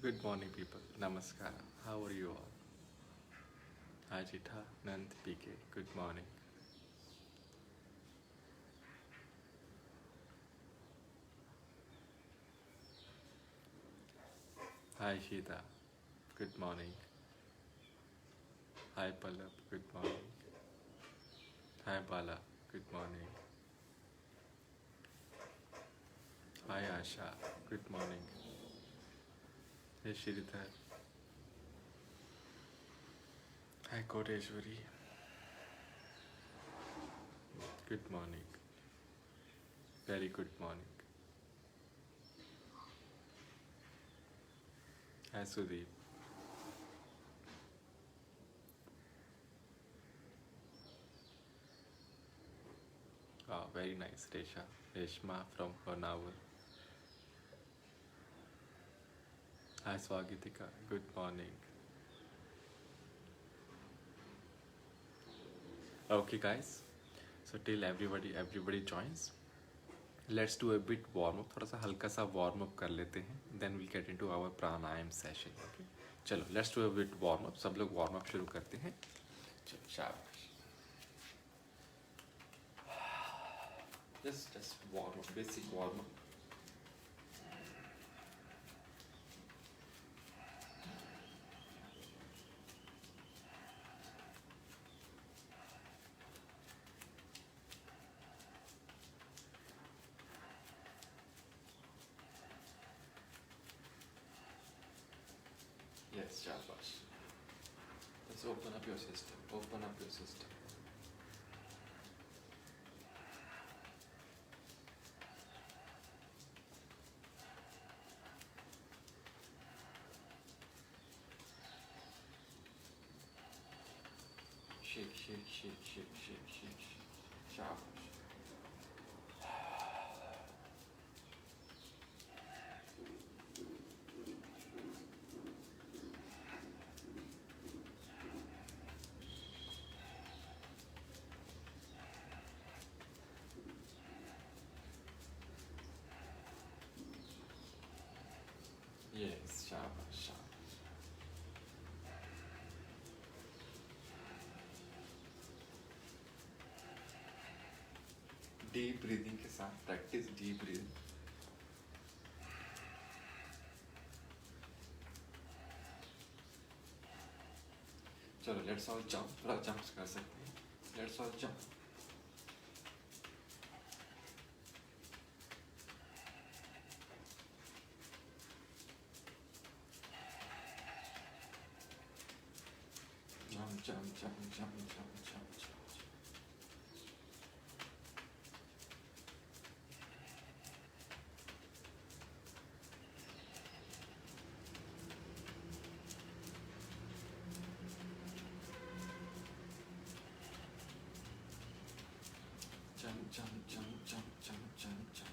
Good morning, people. Namaskar. How are you all? Hi, Jitha, Nand, PK. Good morning. Hi, Shita. Good morning. Hi, Pallab. Good morning. Hi, Bala. Good morning. Hi, Asha. Good morning. Hey, Shridhar. Hi, Koteshwari. Good morning. Very good morning. Hi, Sudeep. Oh, very nice, Resha. Reshma from Honavar. Hi, Swagitika. Good morning. Okay, guys. So till everybody joins. Let's do a bit warm up, थोड़ा सा हल्का सा warm up कर लेते हैं, then will get into our pranayama session. Okay, चलो let's do a bit warm up. सब लोग वार्म अप शुरू करते हैं. चलो शाबाश. Just warm up, basic warm up. Yes, शाबाश. Let's open up your system, open up your system. Shake shake shake shake shake shake shake. शाबाश. Yes, शाबाश शाबाश. डीप ब्रीदिंग के साथ प्रैक्टिस डीप ब्रीदिंग. चलो लेट्स ऑल जंप, थोड़ा jumps कर सकते हैं. Let's all jump. Jump, jump, jump, jump, jump, jump, jump. Jump, jump, jump, jump, jump, jump, jump.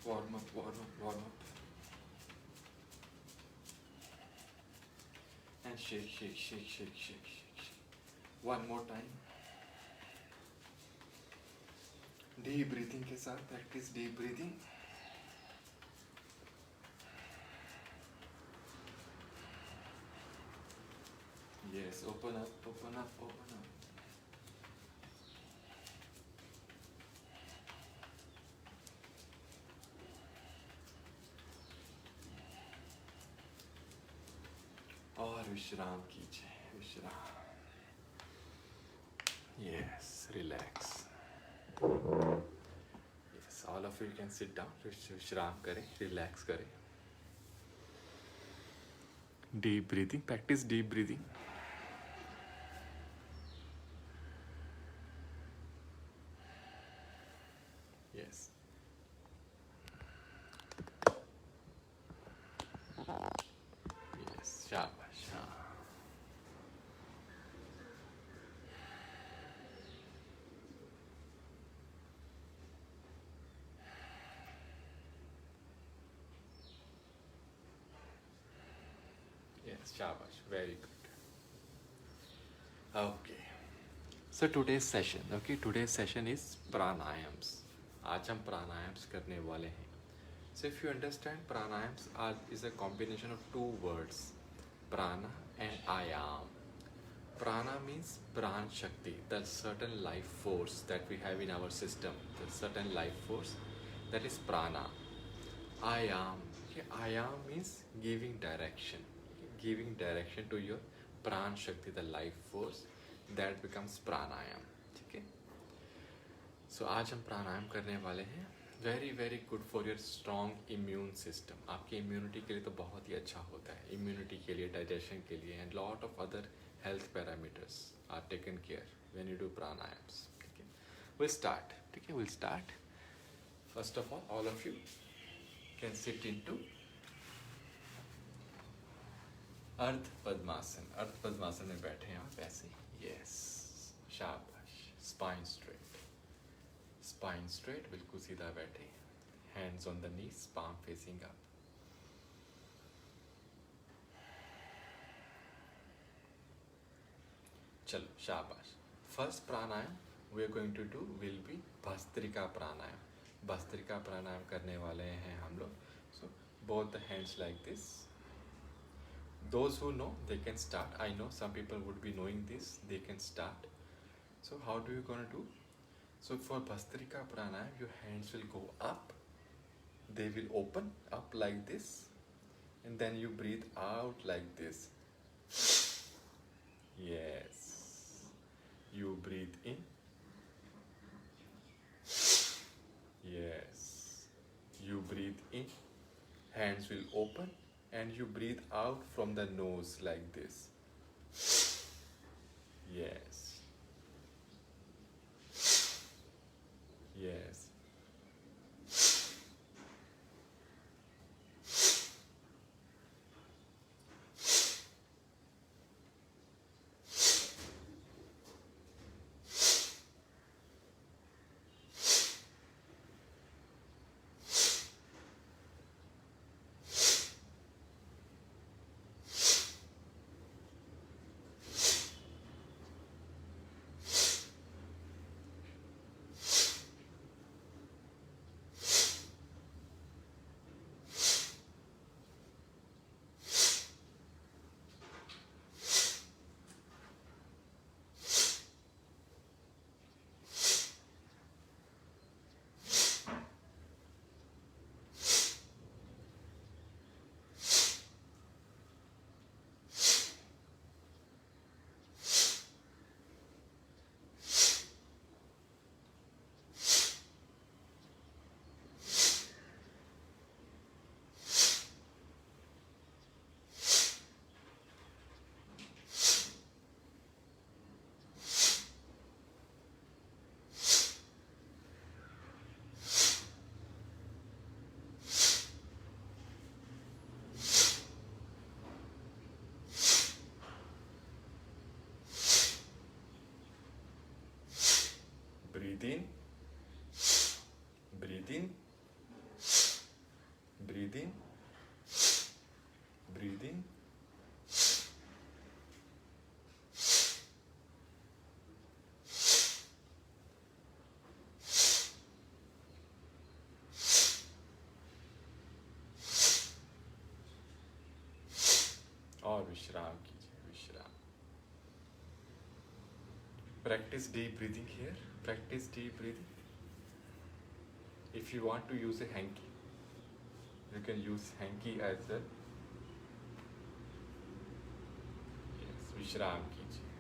Warm up, warm up, warm up. And shake, shake, shake, shake, shake, shake, shake. One more time. Deep breathing के साथ practice deep breathing. Yes, open up, open up, open up. और विश्राम कीजिए, विश्राम. Yes, relax. Yes, all of you can sit down. विश्राम करें, relax करें. Deep breathing, practice deep breathing. Yes. शाबाश, हाँ। Yes, shabash, very good. Okay. So today's session is pranayams. आज हम प्राणायाम्स करने वाले हैं. So if you understand, pranayams is a combination of two words, prana and ayam. Prana means pran shakti, the certain life force that we have in our system, the certain life force, that is prana. Ayam, ayam means giving direction to your pran shakti, the life force, that becomes pranayam. ठीक है. So आज हम प्राणायाम करने वाले हैं. Very very good for your strong immune system. आपकी immunity के लिए तो बहुत ही अच्छा होता है. इम्यूनिटी के लिए, डाइजेशन के लिए, and lot of other health parameters are taken care when you do pranayamas. ठीक है. Will start. ठीक है, will start. First of all of you can sit into Ardha Padmasana. अर्ध पद्मासन में बैठे हैं आप ऐसे. यस, शाबाश. स्पाइन स्ट्रेट, बिल्कुल सीधा बैठे. Hands on the knees, palm facing up. चलो, शाबाश. First pranayama we are going to do will be Bhastrika pranayama. Bhastrika pranayama करने वाले हैं हम लोग. So both the hands like this. Those who know, they can start. I know some people would be knowing this. They can start. So how do you gonna do? So for Bhastrika Pranayam, your hands will go up. They will open up like this. And then you breathe out like this. Yes. You breathe in. Yes. You breathe in. Hands will open. And you breathe out from the nose like this. Yes. Yes. Breathe in. Breathe in. Breathe in. Breathe in. और विश्राम कीजिए. विश्राम. Practice deep breathing here. Practice deep breathing. If you want to use a hanky, you can use hanky as well. Yes, विश्राम कीजिए.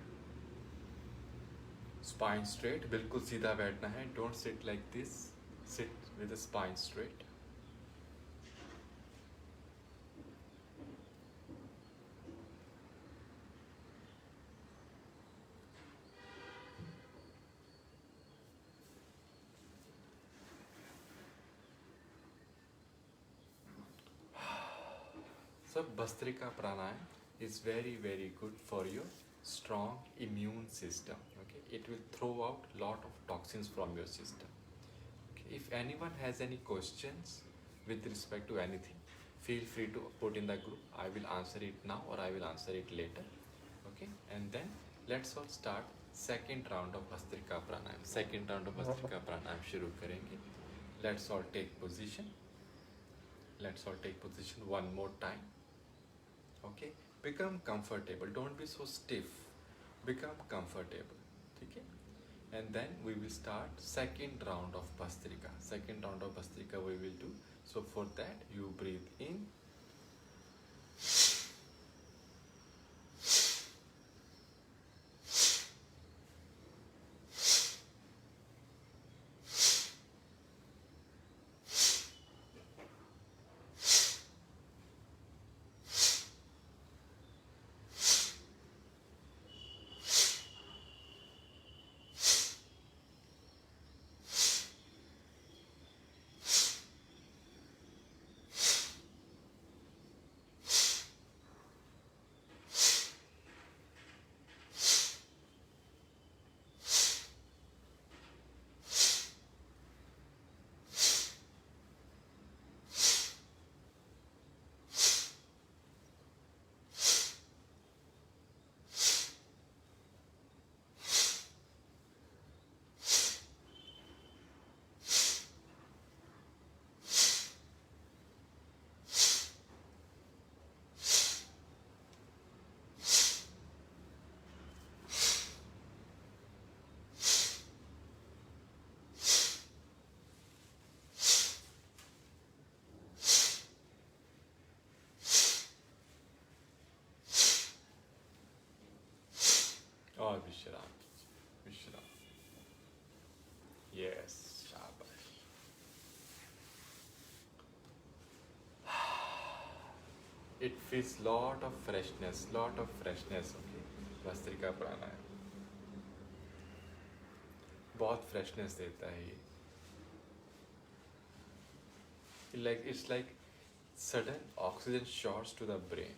Spine straight, बिल्कुल सीधा बैठना है. Don't sit like this. Sit with the spine straight. सब भस्त्रिका प्राणायाम is very very good for your strong immune system. Okay, it will throw out lot of toxins from your system. Okay, if anyone has any questions with respect to anything, feel free to put in the group. I will answer it now or I will answer it later. Okay, and then let's all start second round of Bhastrika Pranayam. Second round of Bhastrika Pranayam शुरू करेंगे. Let's all take position. Let's all take position one more time. Okay, become comfortable. Don't be so stiff. Become comfortable. ठीक है? And then we will start second round of Bhastrika. Second round of Bhastrika we will do. So for that you breathe in. और विश्राम कीजिए. विश्राम. Yes, शाबाश. It feels lot of freshness. Okay, Bhastrika Pranayam. बहुत freshness देता है ये. It's like sudden oxygen shots to the brain.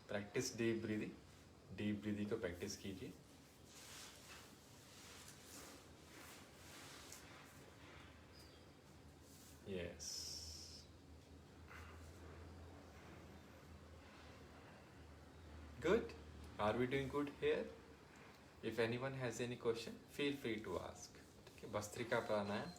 Practice deep breathing को प्रैक्टिस कीजिए. Yes. Good. Are we doing good here? If anyone has any question feel free to ask. ठीक है, भस्त्रिका प्राणायाम,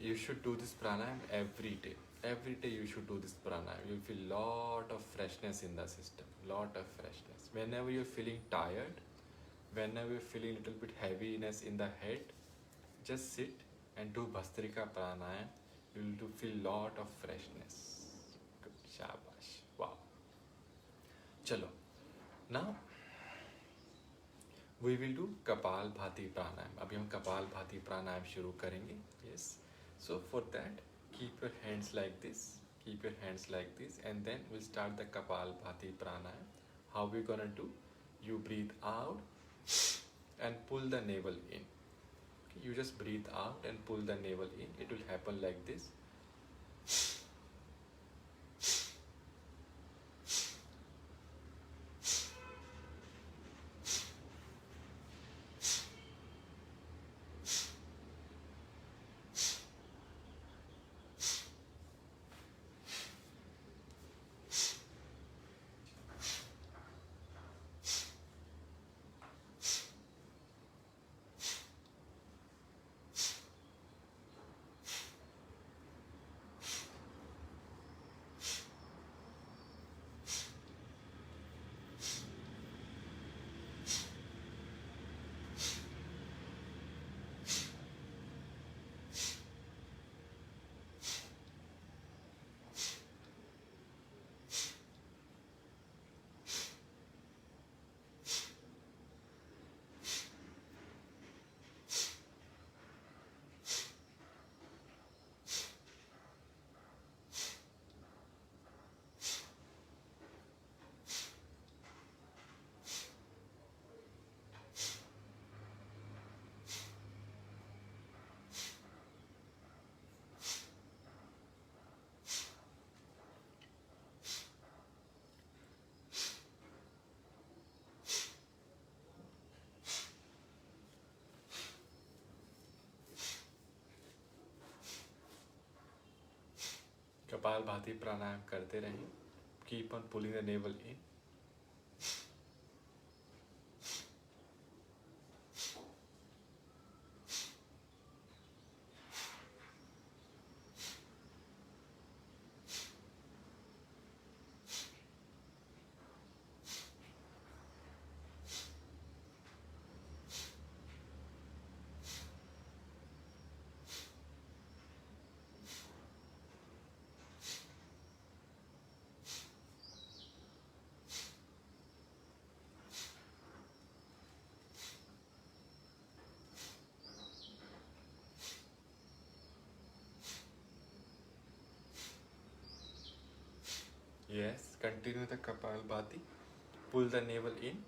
you should do this pranayam every day. Every day you should do this pranayam. You'll feel lot of freshness in the system. Lot of freshness. Whenever you're feeling tired, whenever you're feeling a little bit heaviness in the head, just sit and do Bhastrika Pranayam. You'll feel lot of freshness. Good. Shabash. Wow. Chalo. Now we will do Kapalbhati Pranayam. अभी हम Kapalbhati Pranayam शुरू करेंगे. Yes. So for that, keep your hands like this. Keep your hands like this, and then we'll start the Kapalbhati Pranayam. How we gonna do? You breathe out and pull the navel in. Okay, you just breathe out and pull the navel in. It will happen like this. Kapalbhati प्राणायाम करते रहें. Keep on pulling the navel in. Yes, continue the Kapalbhati. Pull the navel in.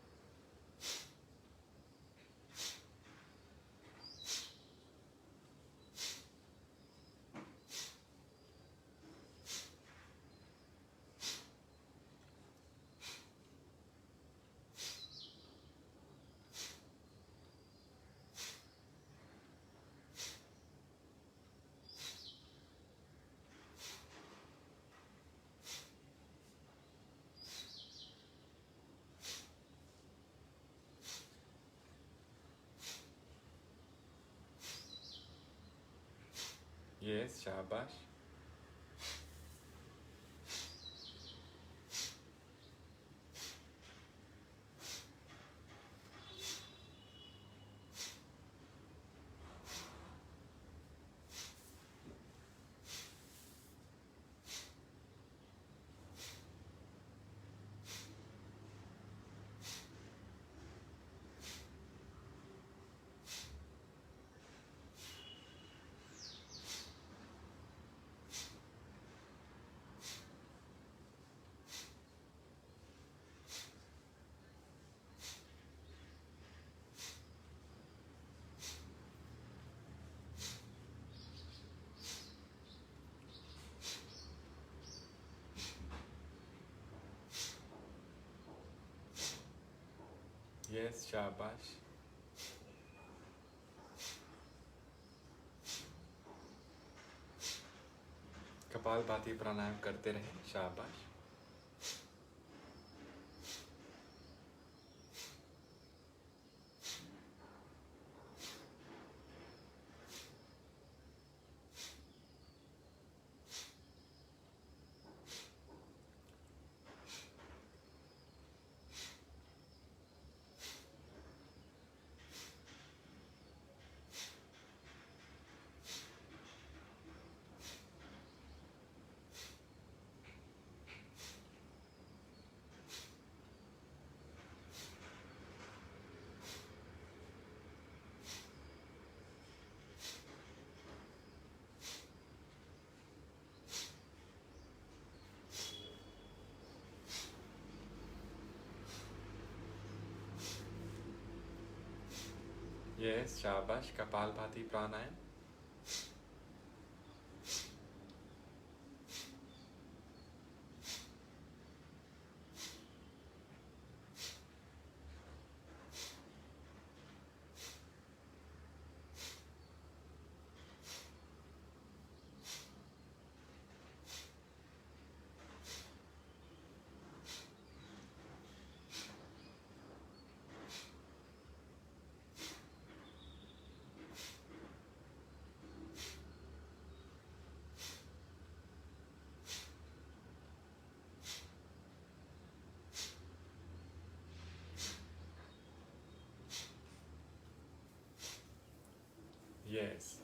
Yes, shabash. Yes, shabash. Kapalbhati प्राणायाम करते रहें. शाबाश. Yes, shabash. Kapalbhati प्राणायाम. Yes.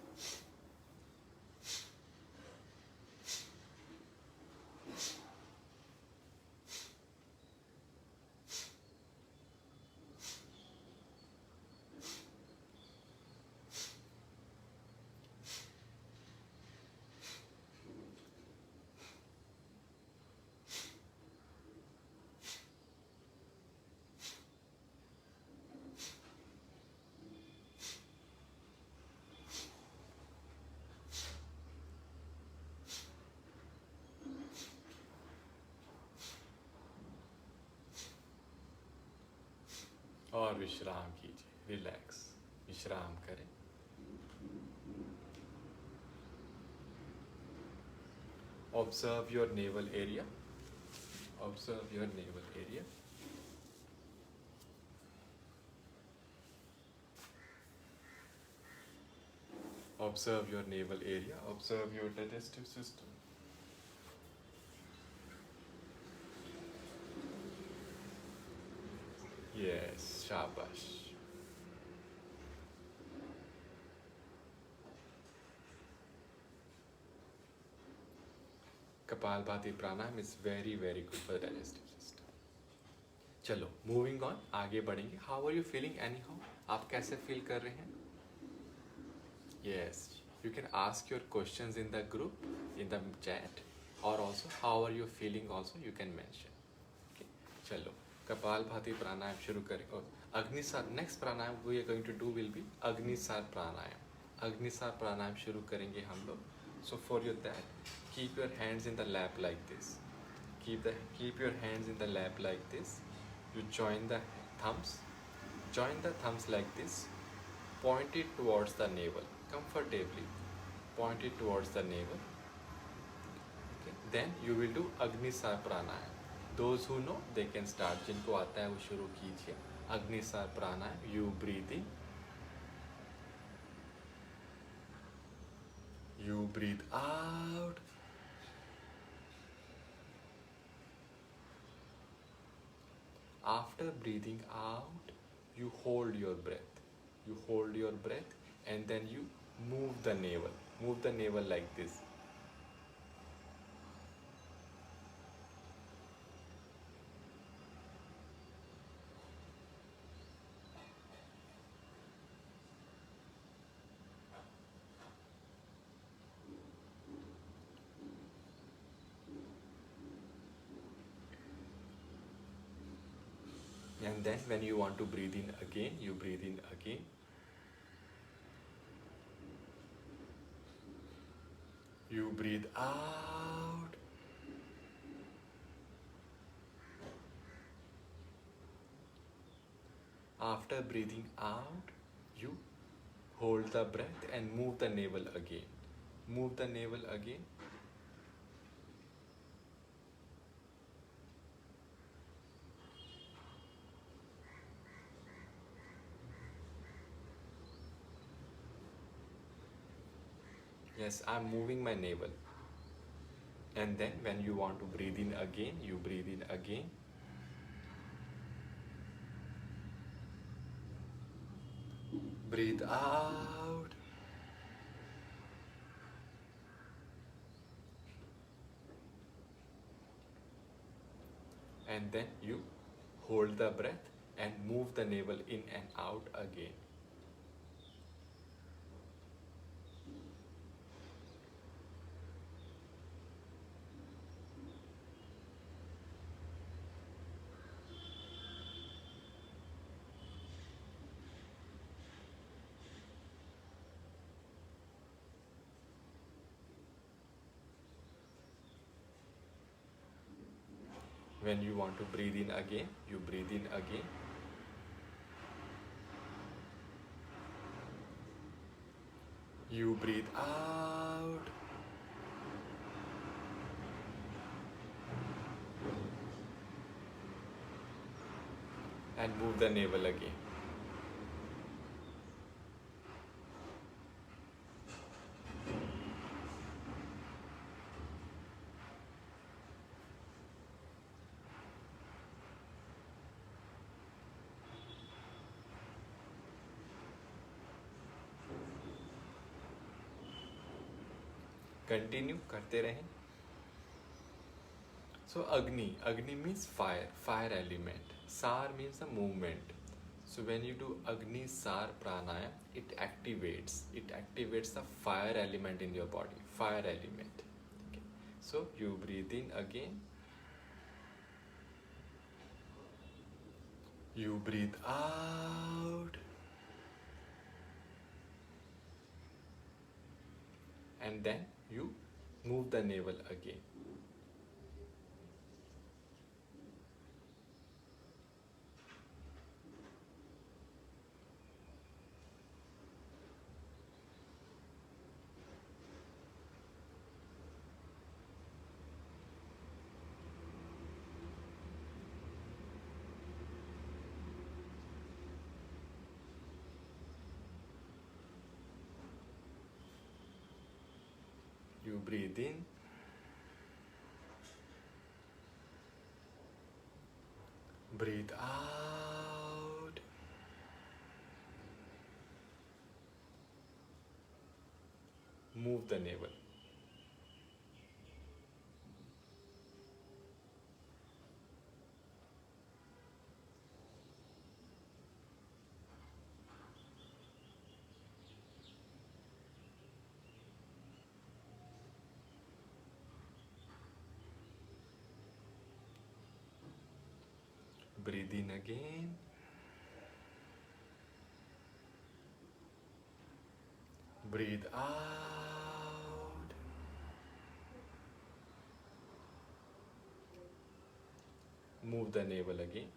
और विश्राम कीजिए. Relax. विश्राम करें. Observe your navel area. Observe your navel area. Observe your navel area. Observe your digestive system. Yes, shabash. Kapalbhati pranayam is very good for the digestive system. चलो moving on, आगे बढ़ेंगे. How are you feeling anyhow? आप कैसे feel कर रहे हैं? Yes, you can ask your questions in the group, in the chat, और also how are you feeling also you can mention. Okay, चलो कपालभाति प्राणायाम शुरू करें. और Agnisar, next pranayama we are going to do will be Agnisar pranayama. Agnisar pranayama शुरू करेंगे हम लोग. So for your that, keep your hands in the lap like this. Keep your hands in the lap like this. You join the thumbs like this. Point it towards the navel comfortably. Point it towards the navel. Okay. Then you will do Agnisar pranayam. Those who know they can start. जिनको आता है वो शुरू कीजिए. Agnisar pranayam. You breathe in. You breathe out. After breathing out, you hold your breath. You hold your breath and then you move the navel. Move the navel like this. And then when you want to breathe in again, you breathe in again. You breathe out. After breathing out, you hold the breath and move the navel again. Move the navel again. Yes, I'm moving my navel. And then when you want to breathe in again, you breathe in again. Breathe out. And then you hold the breath and move the navel in and out again. When you want to breathe in again, you breathe in again. You breathe out. And move the navel again. Continue करते रहें. So Agni means fire element. Sar means a movement. So when you do Agni Sar pranayam, it activates the fire element in your body. Fire element. Okay. So you breathe in again. You breathe out. And then you move the navel again. breathe in, breathe out, move the navel. Breathe in again. Breathe out. Move the navel again.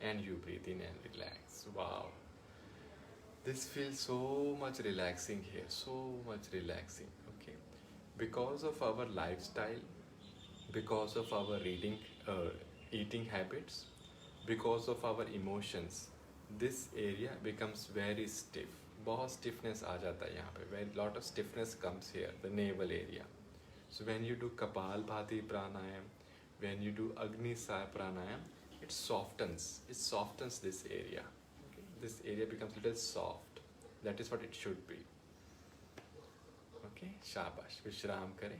And you breathe in and relax. Wow. This feels so much relaxing here, so much relaxing. Okay. Because of our lifestyle, because of our eating habits, because of our emotions, this area becomes very stiff. बहुत stiffness आ जाता है यहाँ पे. Very lot of stiffness comes here, the navel area. So when you do Kapalbhati pranayam, when you do Agni Sai pranayam, it softens this area. Okay? This area becomes little soft. That is what it should be. Okay, shabash. Vishram kare.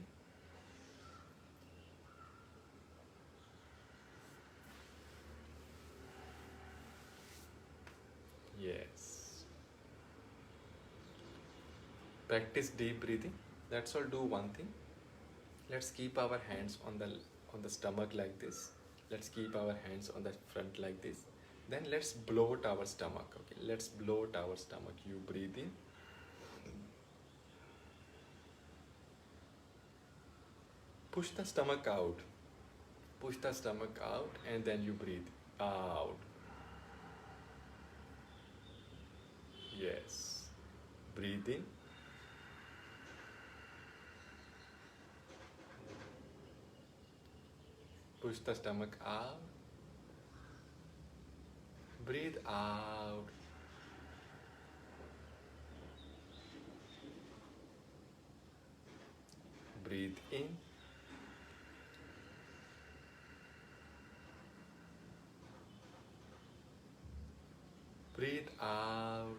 Yes. Practice deep breathing. That's all. Do one thing. Let's keep our hands on the stomach like this. Let's keep our hands on the front like this. Then let's bloat our stomach. Okay, let's bloat our stomach. You breathe in. Push the stomach out. Push the stomach out and then you breathe out. Yes. Breathe in. Push the stomach out. Breathe out. Breathe in. Breathe out.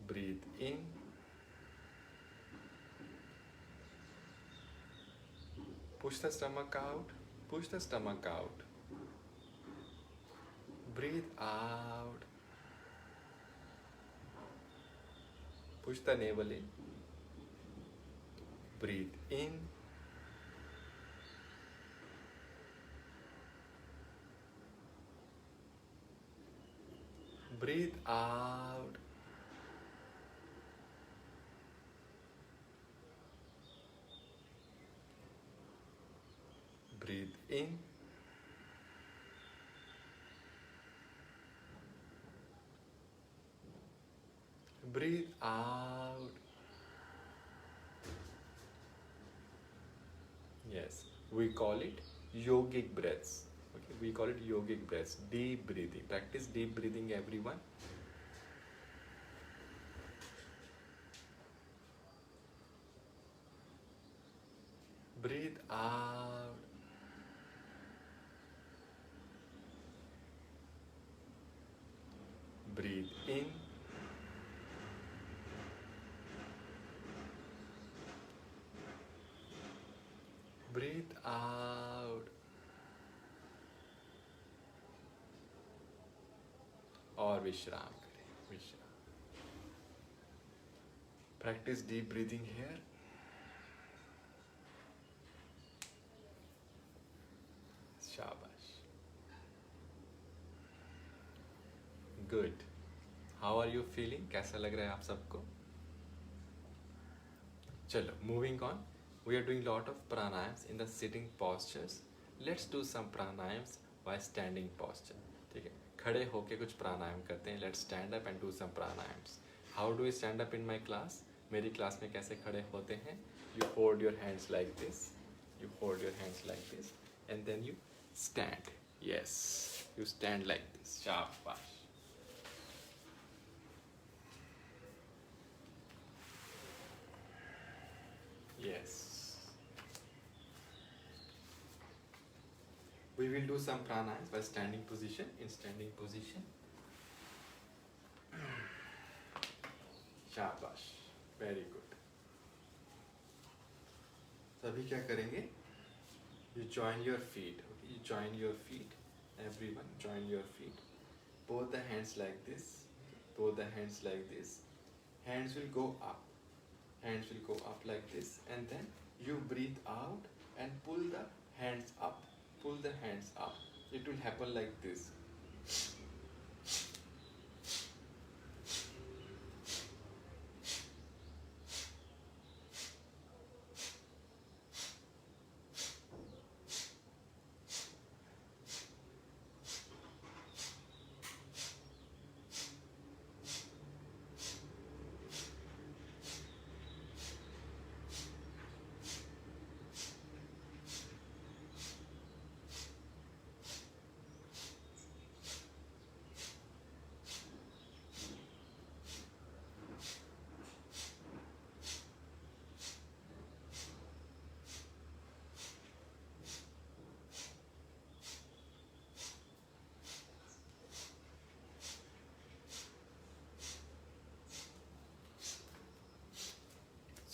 Breathe in. Push the stomach out. Push the stomach out. Breathe out. Push the navel in. Breathe in. Breathe out. Breathe in. Breathe out. Yes, we call it yogic breaths. Okay, we call it yogic breaths. Deep breathing. Practice deep breathing, everyone. Breathe out. Breathe in. Breathe out. और विश्राम करें. विश्राम. Practice deep breathing here. शाबाश. Good. How are you feeling? कैसा लग रहा है आप सबको? चलो, moving on. We are doing lot of pranayams in the sitting postures. Let's do some pranayams by standing posture. ठीक है, खड़े होके कुछ प्राणायाम करते हैं. Let's stand up and do some pranayams. How do you stand up in my class? मेरी class में कैसे खड़े होते हैं? You hold your hands like this, you hold your hands like this, and then you stand. Yes, you stand like this. Shabash. Yes. We will do some pranayams by standing position. In standing position. Shabash. Very good. तो अभी क्या करेंगे? You join your feet. Okay, you join your feet. Everyone, join your feet. Both the hands like this. Both the hands like this. Hands will go up. Hands will go up like this, and then you breathe out and pull the hands up. Pull the hands up. It will happen like this.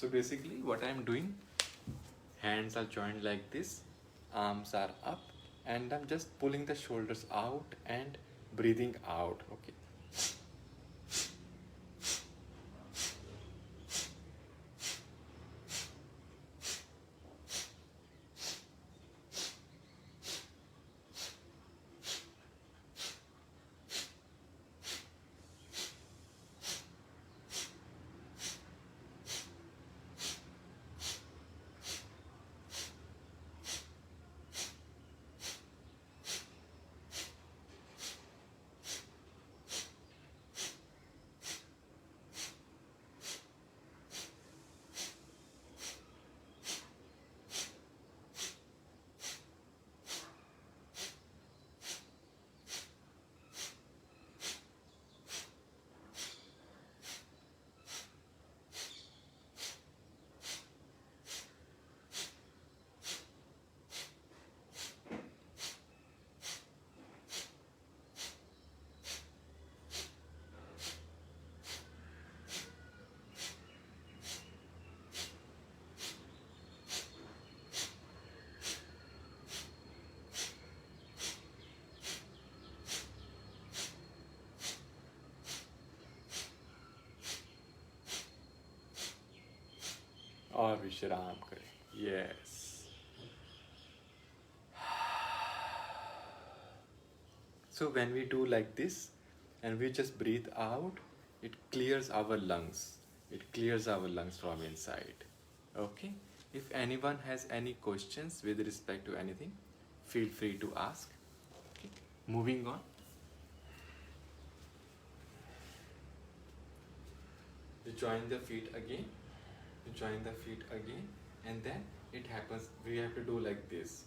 So basically what I am doing, hands are joined like this, arms are up, and I'm just pulling the shoulders out and breathing out. Okay. और विश्राम करें. Yes. So when we do like this and we just breathe out, it clears our lungs. It clears our lungs from inside. Okay. If anyone has any questions with respect to anything, feel free to ask. Okay. Moving on. You join the feet again. You join the feet again, and then it happens. We have to do like this.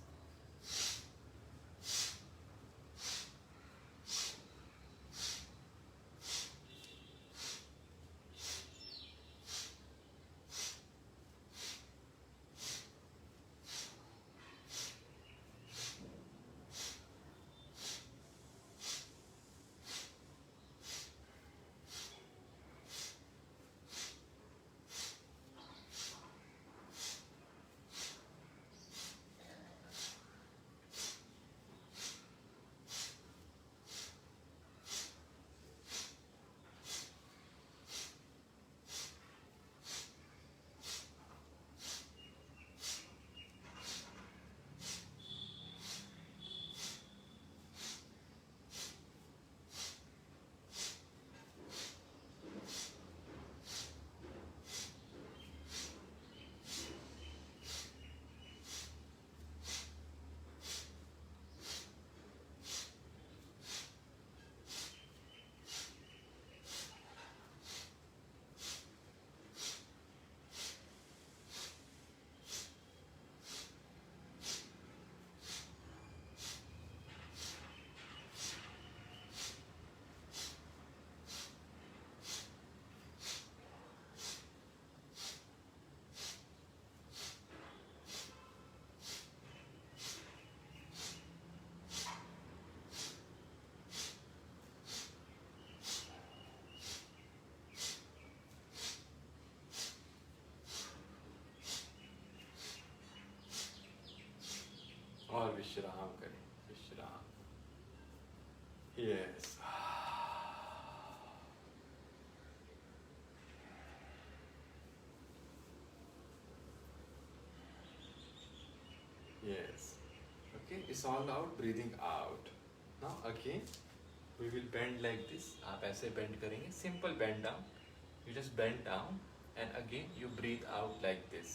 विश्राम करें, विश्राम। Yes, yes. Okay, it's all out, breathing out. Now again we will bend like this. आप ऐसे bend करेंगे, simple bend down. You just bend down and again you breathe out like this.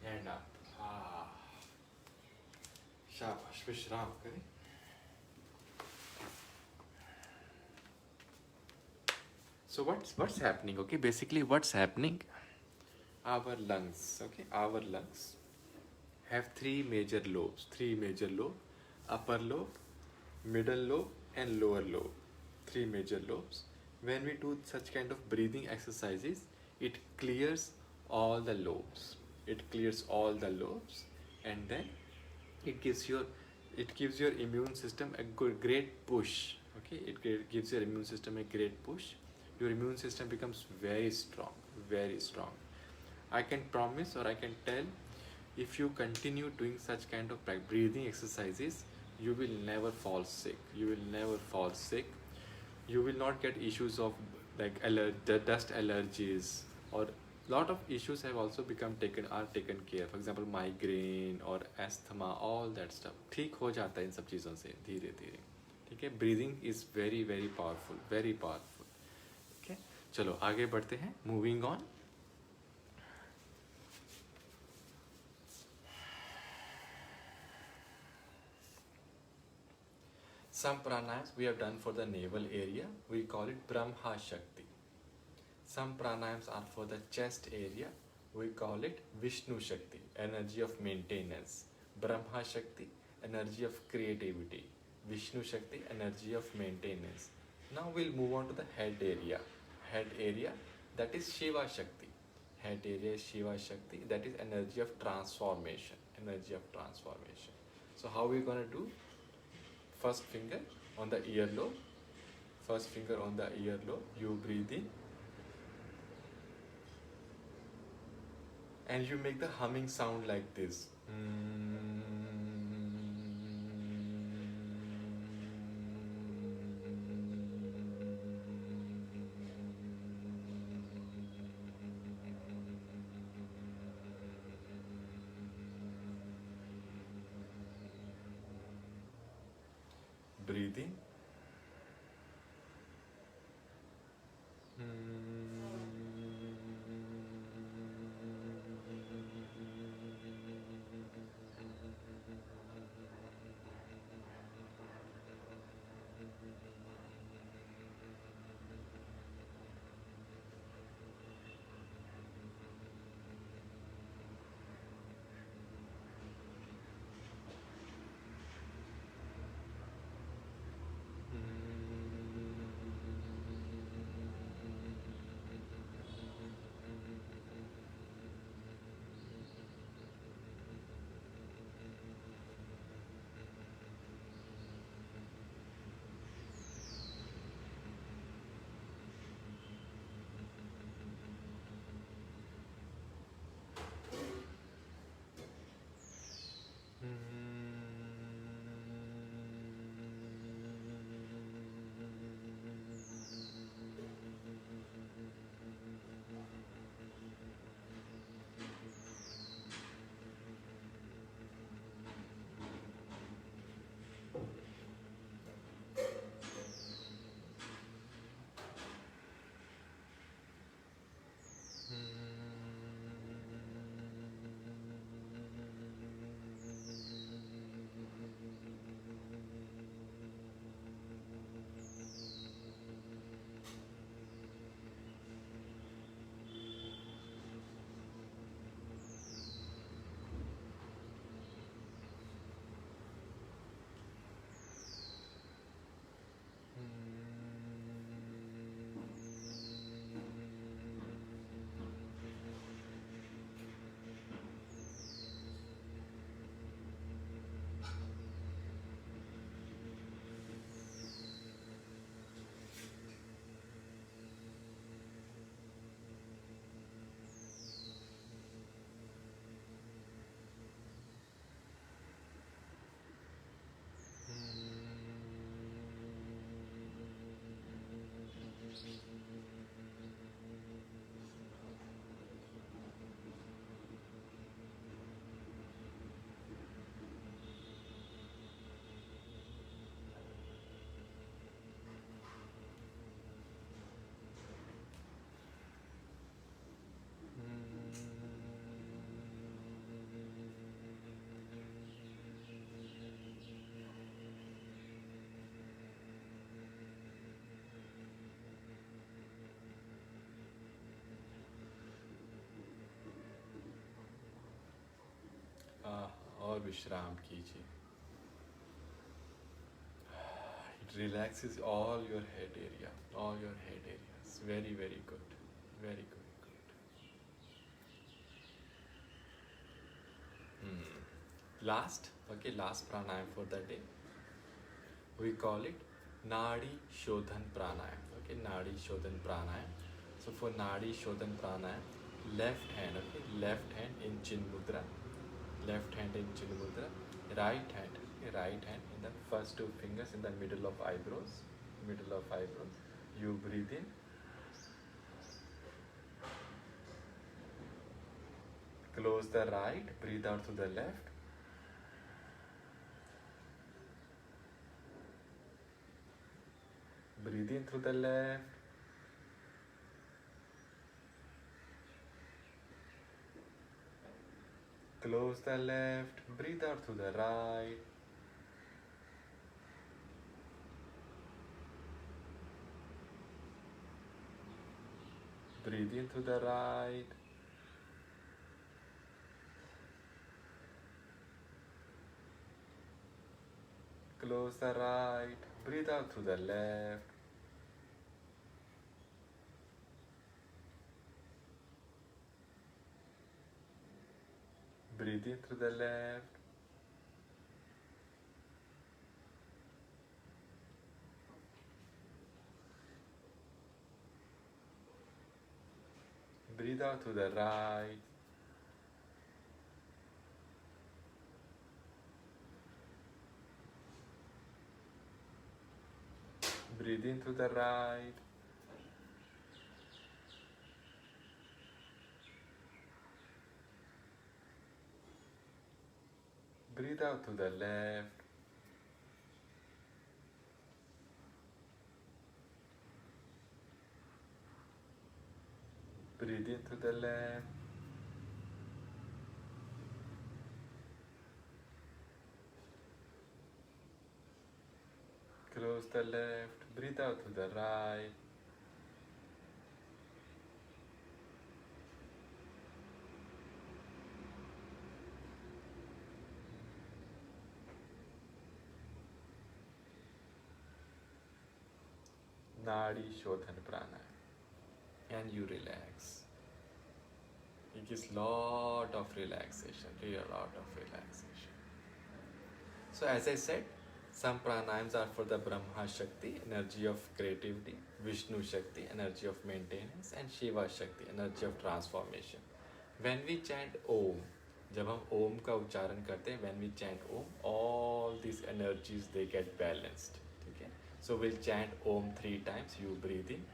And up. शाबाश, विश्राम करें। So what's happening? Okay, basically what's happening? Our lungs, okay, our lungs have three major lobes. Upper lobe, middle lobe, and lower lobe. Three major lobes. When we do such kind of breathing exercises, it clears all the lobes. And then it gives your immune system a great push. Okay, it gives your immune system a great push. Your immune system becomes very strong. I can promise, or I can tell, if you continue doing such kind of breathing exercises, you will never fall sick. You will not get issues of like the dust allergies, or lot of issues have also taken care. For example, migraine or asthma, all that stuff ठीक हो जाता है इन सब चीज़ों से धीरे धीरे। ठीक है, breathing is very very powerful. ठीक है, चलो आगे बढ़ते हैं, moving on. Some pranayams we have done for the navel area, we call it Brahma Shakti. Some pranayams are for the chest area, we call it Vishnu Shakti, energy of maintenance. Brahma Shakti, energy of creativity. Vishnu Shakti, energy of maintenance. Now we'll move on to the head area, that is Shiva Shakti. Head area is Shiva Shakti, that is energy of transformation. So how are we going to do? First finger on the earlobe, you breathe in and you make the humming sound like this. Breathe in. और विश्राम कीजिए. It relaxes all your head area, all your head areas. Very, very good. Very good. Last pranayam for the day. We call it Nadi Shodhan Pranayam. Okay, Nadi Shodhan Pranayam. So for Nadi Shodhan Pranayam, left hand in Chin Mudra, right hand in the first two fingers in the middle of eyebrows. You breathe in, close the right, breathe out to the left. Breathe in through the left. Close the left, breathe out through the right. Breathe in through the right. Close the right, breathe out through the left. Breathe in through the left. Breathe out to the right. Breathe in to the right. Breathe out to the left. Breathe in to the left. Close the left. Breathe out to the right. Nadi Shodhan Pranayam. And you relax. It gives lot of relaxation, really a lot of relaxation. So as I said, some pranayams are for the Brahma Shakti, energy of creativity, Vishnu Shakti, energy of maintenance, and Shiva Shakti, energy of transformation. When we chant Om, जब हम ओम का उच्चारण करते हैं, when we chant Om, all these energies they get balanced. ठीक है? So we'll chant Om 3 times. You breathe in.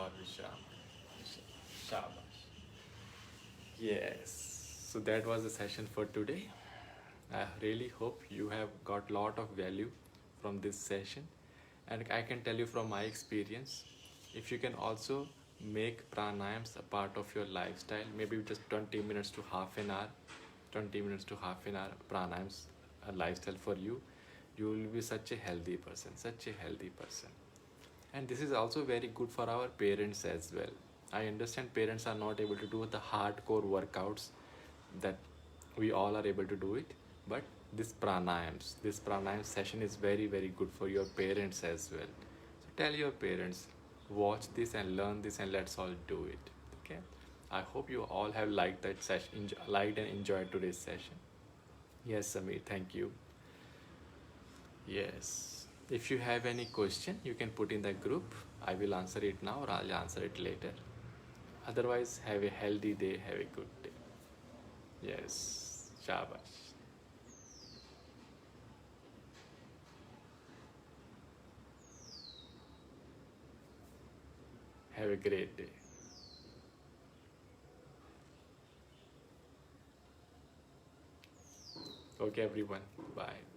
और विश्राम. Shabash. Yes. So that was the session for today. I really hope you have got lot of value from this session, and I can tell you from my experience, if you can also make pranayams a part of your lifestyle, maybe just 20 minutes to half an hour, pranayams a lifestyle for you, you will be such a healthy person. And this is also very good for our parents as well. I understand parents are not able to do the hardcore workouts that we all are able to do it, but this pranayam session is very, very good for your parents as well. So tell your parents, watch this and learn this, and let's all do it. Okay, I hope you all have liked that session, liked and enjoyed today's session. Yes, Samir, thank you. Yes. If you have any question, you can put in the group. I will answer it now or I'll answer it later. Otherwise, have a healthy day, have a good day. Yes, shabash. Have a great day. Okay, everyone. Bye.